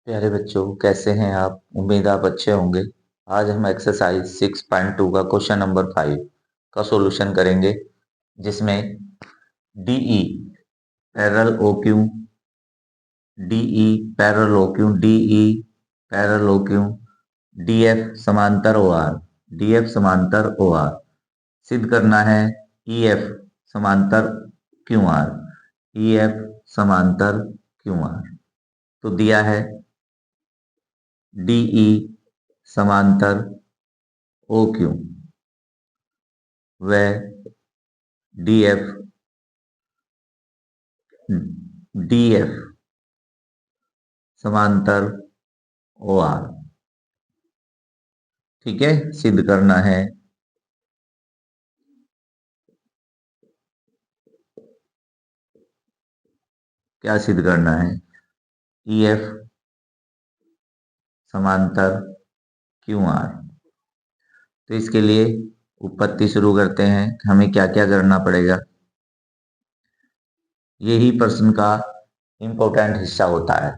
प्यारे बच्चों, कैसे हैं आप? उम्मीद आप अच्छे होंगे। आज हम एक्सरसाइज 6.2 का क्वेश्चन नंबर 5 का सॉल्यूशन करेंगे, जिसमें DE parallel O Q, DE parallel O Q, DE parallel O Q, DF समांतर ओ आर, डीएफ समांतर ओ आर सिद्ध करना है। ईएफ समांतर क्यू आर, ईएफ समांतर क्यू आर। तो दिया है डीई समांतर ओ क्यू व डीएफ डीएफ समांतर ओ आर। ठीक है, सिद्ध करना है। क्या सिद्ध करना है? ईएफ समांतर क्यू आर। तो इसके लिए उत्पत्ति शुरू करते हैं। हमें क्या क्या करना पड़ेगा, यही प्रश्न का इंपॉर्टेंट हिस्सा होता है।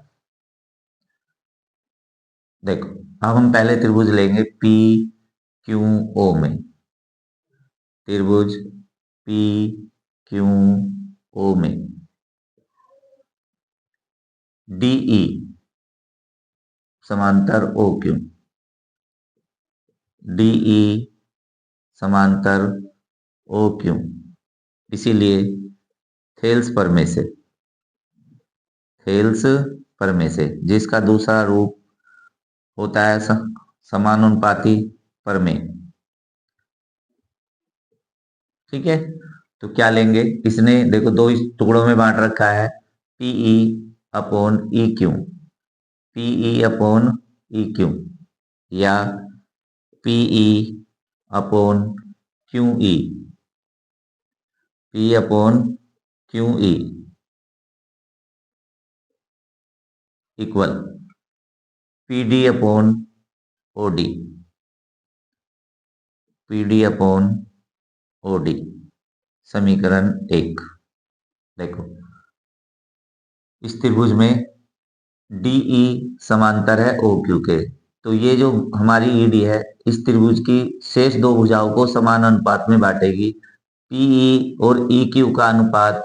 देखो, अब हम पहले त्रिभुज लेंगे पी क्यू ओ में। त्रिभुज पी क्यू ओ में डीई समांतर ओ क्यू, डीई समांतर ओ क्यू। इसीलिए थेल्स प्रमेय से, थेल्स प्रमेय से, जिसका दूसरा रूप होता है समानुपाती प्रमेय। ठीक है, तो क्या लेंगे? इसने देखो दो इस टुकड़ों में बांट रखा है, PE upon E Q, PE upon E Q, या PE upon Q E, P upon Q E equal P D upon O D, P D upon O D. समीकरण 1। देखो, इस त्रिभुज में डीई समांतर है ओ क्यू के, तो ये जो हमारी ईडी है इस त्रिभुज की शेष दो भुजाओं को समान अनुपात में बांटेगी। पीई और ई क्यू का अनुपात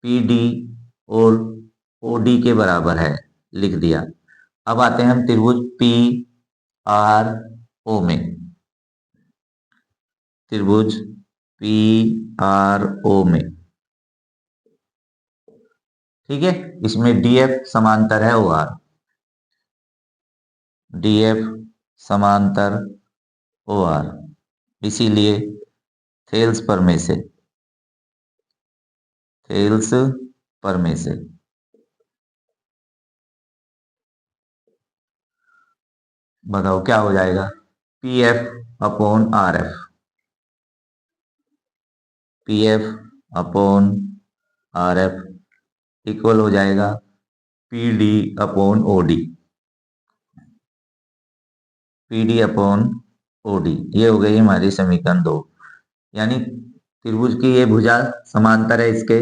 पीडी और ओडी के बराबर है, लिख दिया। अब आते हैं हम त्रिभुज पी आर ओ में। त्रिभुज पी आर ओ में, ठीक है, इसमें डीएफ समांतर है ओ आर, डीएफ समांतर ओ आर। इसीलिए थेल्स प्रमेय से, थेल्स प्रमेय से बताओ क्या हो जाएगा? P F upon R F, P F upon R F equal हो जाएगा P D upon O D, P D upon O D. ये हो गई हमारी समीकरण 2। यानी त्रिभुज की ये भुजा समांतर है इसके,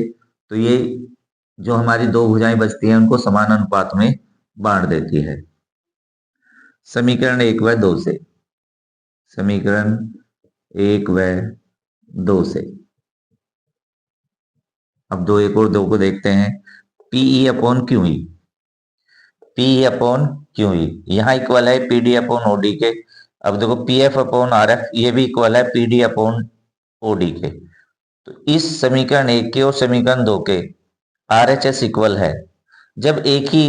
तो ये जो हमारी दो भुजाएं बचती हैं उनको समान अनुपात में बांट देती है। समीकरण 1 व 2 से, समीकरण 1 व 2 से अब दो, एक और दो को देखते हैं। PE upon Q E, P upon Q E यहाँ इक्वल है P D upon O D के। अब देखो P F upon R F ये भी इक्वल है P D upon O D के। तो इस समीकरण 1 के और समीकरण 2 के आर एच एस इक्वल है। जब एक ही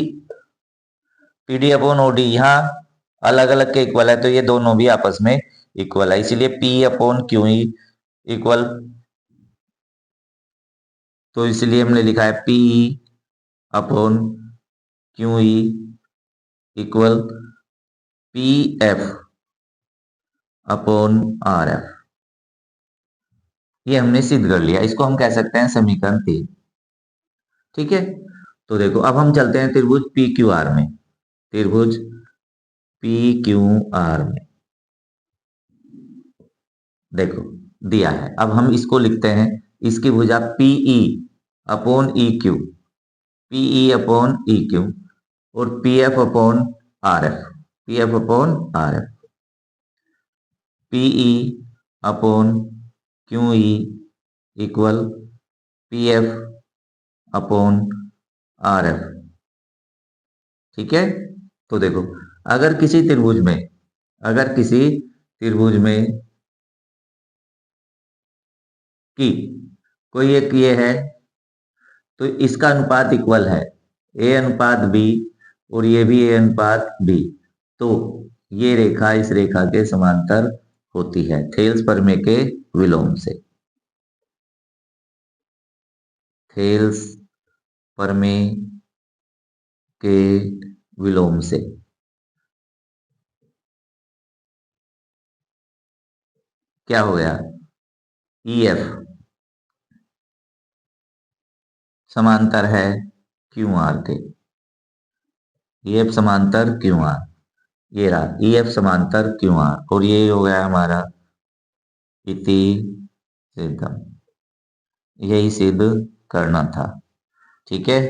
P D upon O D यहाँ अलग अलग के इक्वल है, तो ये दोनों भी आपस में इक्वल है। इसीलिए P upon Q E equal, तो इसलिए हमने लिखा है P upon Q E equal P F upon R F. ये हमने सिद्ध कर लिया। इसको हम कह सकते हैं समीकरण 3। ठीक है, तो देखो अब हम चलते हैं त्रिभुज पी क्यू आर में। त्रिभुज पी क्यू आर में देखो दिया है। अब हम इसको लिखते हैं, इसकी भुजा PE upon E Q, PE upon E Q और P F upon R F, P F upon R F, PE upon Q E equal P F upon R F. ठीक है, तो देखो, अगर किसी त्रिभुज में, अगर किसी त्रिभुज में कि कोई एक ये है, तो इसका अनुपात इक्वल है ए अनुपात बी, और ये भी ए अनुपात बी, तो ये रेखा इस रेखा के समांतर होती है थेल्स प्रमेय के विलोम से। थेल्स प्रमेय के विलोम से क्या हो गया, ई एफ समांतर है क्यू आर के, ई एफ समांतर क्यू आर, ये रहा ई एफ समांतर क्यू आर, और ये हो गया हमारा इति सिद्धम, यही सिद्ध करना था। ठीक है,